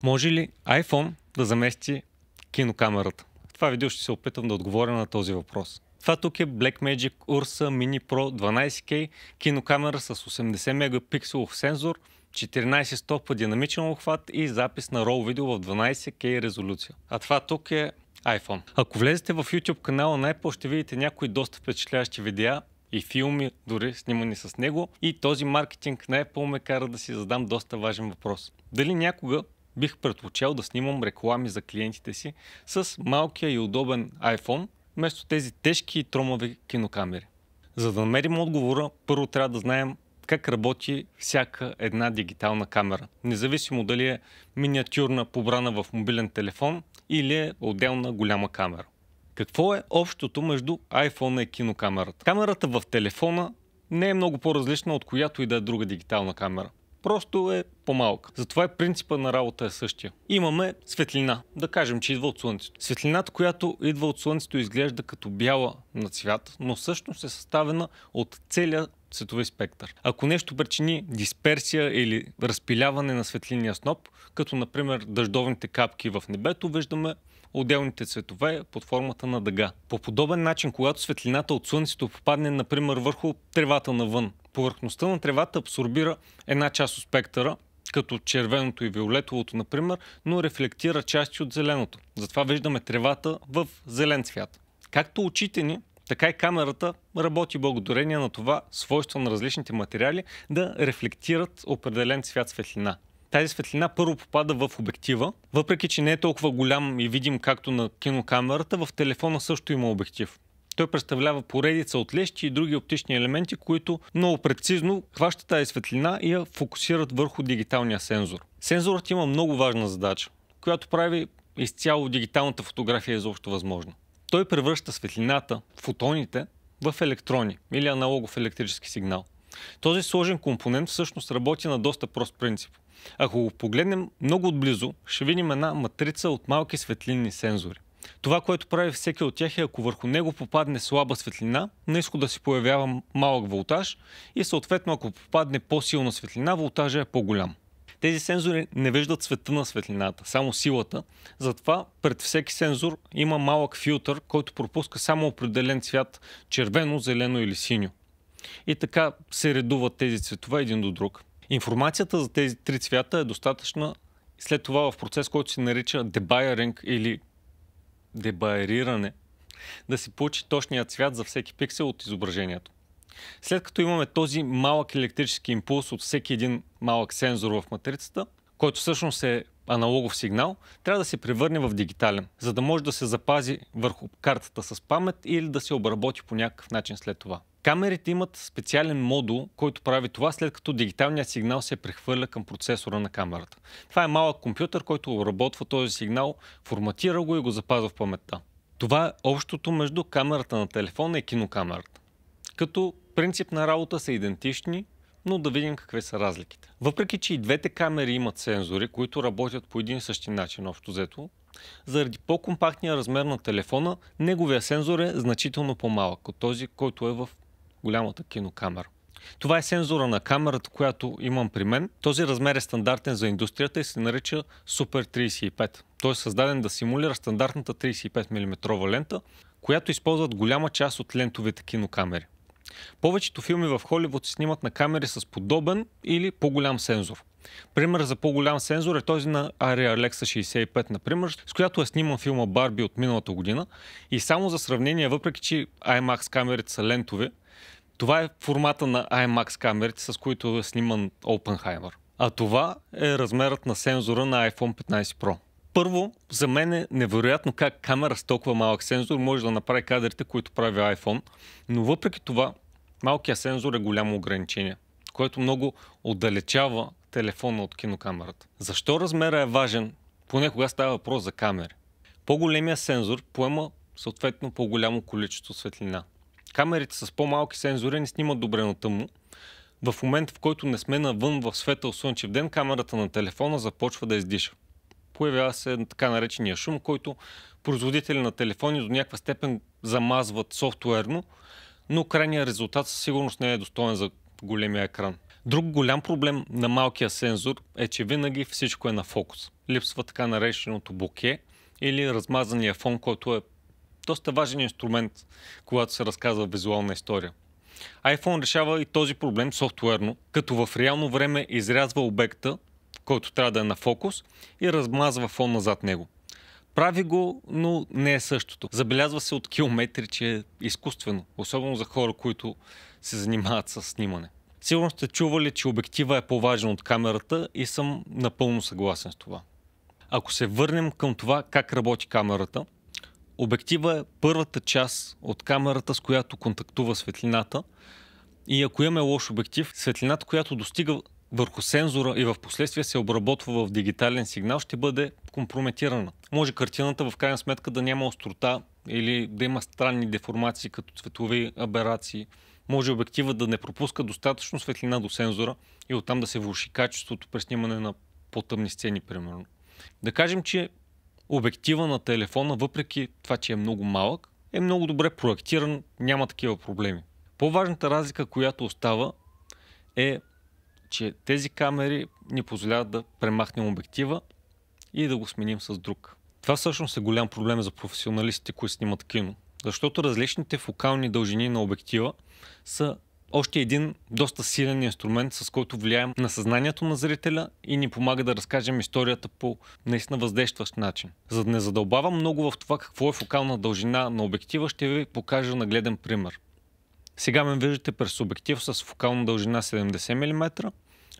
Може ли iPhone да замести кинокамерата? В това видео ще се опитам да отговоря на този въпрос. Това тук е Blackmagic Ursa Mini Pro 12K кинокамера с 80 мегапикселов сензор, 14:100 динамичен обхват и запис на RAW видео в 12K резолюция. А това тук е iPhone. Ако влезете в YouTube канала на Apple, ще видите някои доста впечатляващи видеа и филми, дори снимани с него. И този маркетинг на Apple ме кара да си задам доста важен въпрос. Дали някога бих предпочел да снимам реклами за клиентите си с малкия и удобен iPhone, вместо тези тежки и тромави кинокамери? За да намерим отговора, първо трябва да знаем как работи всяка една дигитална камера. Независимо дали е миниатюрна, побрана в мобилен телефон или е отделна голяма камера. Какво е общото между iPhone и кинокамерата? Камерата в телефона не е много по-различна от която и да е друга дигитална камера. Просто е по-малка. Затова принципа на работа е същия. Имаме светлина, да кажем, че идва от Слънцето. Светлината, която идва от Слънцето, изглежда като бяла на цвят, но всъщност е съставена от целия цветови спектър. Ако нещо причини дисперсия или разпиляване на светлинния сноп, като например дъждовните капки в небето, виждаме отделните цветове под формата на дъга. По подобен начин, когато светлината от Слънцето попадне, например, върху тревата навън, повърхността на тревата абсорбира една част от спектъра, като червеното и виолетовото, например, но рефлектира части от зеленото. Затова виждаме тревата в зелен цвят. Както очите ни, така и камерата работи благодарение на това свойство на различните материали да рефлектират определен цвят светлина. Тази светлина първо попада в обектива, въпреки че не е толкова голям и видим както на кинокамерата, в телефона също има обектив. Той представлява поредица от лещи и други оптични елементи, които много прецизно хващат тази светлина и я фокусират върху дигиталния сензор. Сензорът има много важна задача, която прави изцяло дигиталната фотография изобщо възможна. Той превръща светлината, фотоните, в електрони или аналогов електрически сигнал. Този сложен компонент всъщност работи на доста прост принцип. Ако го погледнем много отблизо, ще видим една матрица от малки светлинни сензори. Това, което прави всеки от тях, е ако върху него попадне слаба светлина, на изхода си появява малък волтаж и съответно ако попадне по-силна светлина, волтажа е по-голям. Тези сензори не виждат цвета на светлината, само силата. Затова пред всеки сензор има малък филтър, който пропуска само определен цвят – червено, зелено или синьо. И така се редуват тези цветове един до друг. Информацията за тези три цвята е достатъчна след това в процес, който се нарича дебайеринг или дебайериране, да се получи точния цвят за всеки пиксел от изображението. След като имаме този малък електрически импулс от всеки един малък сензор в матрицата, който всъщност е аналогов сигнал, трябва да се превърне в дигитален, за да може да се запази върху картата с памет или да се обработи по някакъв начин след това. Камерите имат специален модул, който прави това, след като дигиталният сигнал се прехвърля към процесора на камерата. Това е малък компютър, който обработва този сигнал, форматира го и го запазва в паметта. Това е общото между камерата на телефона и кинокамерата. Като принцип на работа са идентични, но да видим какви са разликите. Въпреки че и двете камери имат сензори, които работят по един и същи начин общо взето, заради по-компактния размер на телефона, неговия сензор е значително по-малък от този, който е в голямата кинокамера. Това е сензора на камерата, която имам при мен. Този размер е стандартен за индустрията и се нарича Super 35. Той е създаден да симулира стандартната 35 мм лента, която използват голяма част от лентовите кинокамери. Повечето филми в Холивуд се снимат на камери с подобен или по-голям сензор. Пример за по-голям сензор е този на Arri Alexa 65, например, с която е сниман филма Барби от миналата година. И само за сравнение, въпреки че IMAX камерите са лентови, това е формата на IMAX камерите, с които е сниман Oppenheimer. А това е размерът на сензора на iPhone 15 Pro. Първо, за мен е невероятно как камера с толкова малък сензор може да направи кадрите, които прави iPhone, но въпреки това малкият сензор е голямо ограничение, което много отдалечава телефона от кинокамерата. Защо размера е важен? Поне кога става въпрос за камери. По-големият сензор поема съответно по-голямо количество светлина. Камерите с по-малки сензори не снимат добре на тъмно. В момента, в който не сме навън в светъл слънчев ден, камерата на телефона започва да издиша. Появява се така наречения шум, който производители на телефони до някаква степен замазват софтуерно, но крайният резултат със сигурност не е достоен за големия екран. Друг голям проблем на малкия сензор е, че винаги всичко е на фокус. Липсва така нареченото боке или размазания фон, който е доста важен инструмент, когато се разказва визуална история. iPhone решава и този проблем софтуерно, като в реално време изрязва обекта, който трябва да е на фокус, и размазва фон назад него. Прави го, но не е същото. Забелязва се от километри, че е изкуствено, особено за хора, които се занимават с снимане. Сигурно сте чували, че обектива е по-важен от камерата и съм напълно съгласен с това. Ако се върнем към това как работи камерата, обектива е първата част от камерата, с която контактува светлината, и ако имаме лош обектив, светлината, която достига върху сензора и в последствие се обработва в дигитален сигнал, ще бъде компрометирана. Може картината в крайна сметка да няма острота или да има странни деформации като цветови аберации. Може обектива да не пропуска достатъчно светлина до сензора и оттам да се влоши качеството при снимане на по-тъмни сцени, примерно. Да кажем, че обектива на телефона, въпреки това, че е много малък, е много добре проектиран, няма такива проблеми. По-важната разлика, която остава, е, че тези камери ни позволяват да премахнем обектива и да го сменим с друг. Това всъщност е голям проблем за професионалистите, които снимат кино, защото различните фокални дължини на обектива са още един доста силен инструмент, с който влияем на съзнанието на зрителя и ни помага да разкажем историята по наистина въздействащ начин. За да не задълбавам много в това какво е фокална дължина на обектива, ще ви покажа нагледен пример. Сега ме виждате през обектив с фокална дължина 70 мм,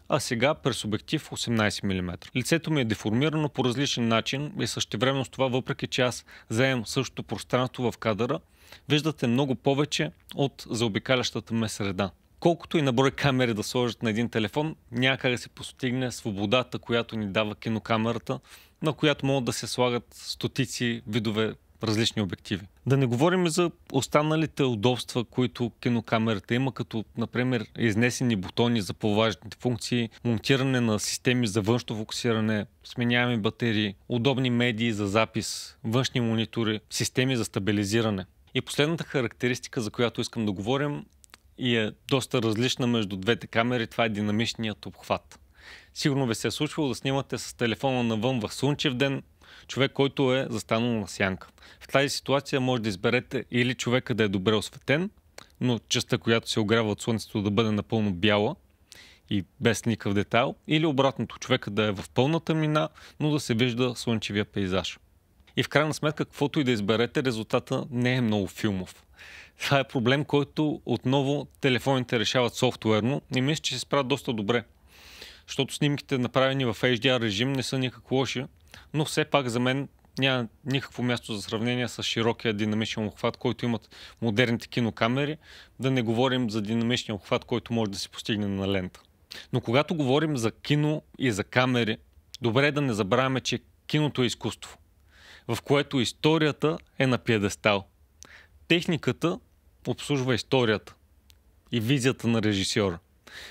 а сега през обектив 18 мм. Лицето ми е деформирано по различен начин и същевременно с това, въпреки че аз заемам същото пространство в кадъра, виждате много повече от заобикалящата ме среда. Колкото и на брой камери да сложат на един телефон, няма как да се постигне свободата, която ни дава кинокамерата, на която могат да се слагат стотици видове различни обективи. Да не говорим и за останалите удобства, които кинокамерата има, като например изнесени бутони за по-важните функции, монтиране на системи за външно фокусиране, сменяеми батерии, удобни медии за запис, външни монитори, системи за стабилизиране. И последната характеристика, за която искам да говорим, и е доста различна между двете камери, това е динамичният обхват. Сигурно ви се е случвало да снимате с телефона навън в слънчев ден, човек, който е застанал на сянка. В тази ситуация може да изберете или човека да е добре осветен, но частта, която се огрява от слънцето, да бъде напълно бяла и без никакъв детайл, или обратното, човека да е в пълна тъмнина, но да се вижда слънчевия пейзаж. И в крайна сметка, каквото и да изберете, резултата не е много филмов. Това е проблем, който отново телефоните решават софтуерно и мисля, че се справят доста добре. Защото снимките, направени в HDR режим, не са никак лоши, но все пак за мен няма никакво място за сравнение с широкия динамичен обхват, който имат модерните кинокамери, да не говорим за динамичния обхват, който може да се постигне на лента. Но когато говорим за кино и за камери, добре е да не забравяме, че киното е изкуство, в което историята е на пиедестал. Техниката обслужва историята и визията на режисьора.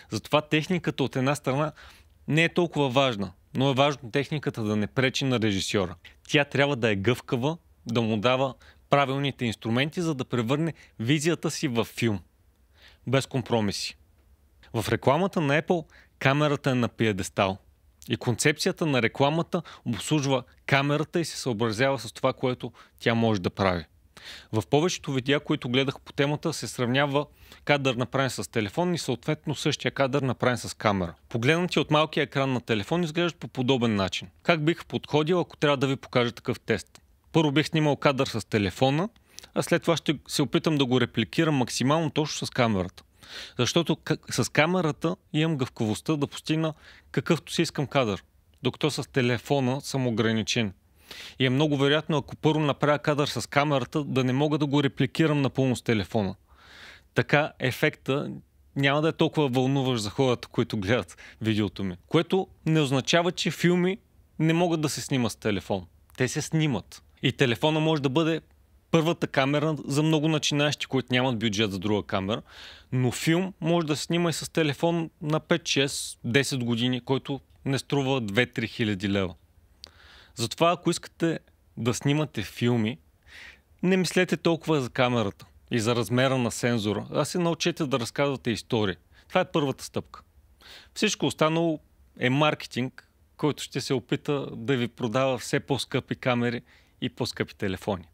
Затова техниката от една страна не е толкова важна, но е важно техниката да не пречи на режисьора. Тя трябва да е гъвкава, да му дава правилните инструменти, за да превърне визията си в филм. Без компромиси. В рекламата на Apple камерата е на пиедестал. И концепцията на рекламата обслужва камерата и се съобразява с това, което тя може да прави. В повечето видеа, които гледах по темата, се сравнява кадър направен с телефон и съответно същия кадър направен с камера. Погледнати от малкия екран на телефон изглеждат по подобен начин. Как бих подходил, ако трябва да ви покажа такъв тест? Първо бих снимал кадър с телефона, а след това ще се опитам да го репликирам максимално точно с камерата. Защото с камерата имам гъвкавостта да постигна какъвто си искам кадър, докато с телефона съм ограничен. И е много вероятно, ако първо направя кадър с камерата, да не мога да го репликирам напълно с телефона. Така ефекта няма да е толкова вълнуващ за хората, които гледат видеото ми. Което не означава, че филми не могат да се снимат с телефон. Те се снимат. И телефона може да бъде първата камера за много начинаещи, които нямат бюджет за друга камера, но филм може да се снима и с телефон на 5, 6, 10 години, който не струва 2-3 хиляди лева. Затова, ако искате да снимате филми, не мислете толкова за камерата и за размера на сензора, а се научете да разказвате истории. Това е първата стъпка. Всичко останало е маркетинг, който ще се опита да ви продава все по-скъпи камери и по-скъпи телефони.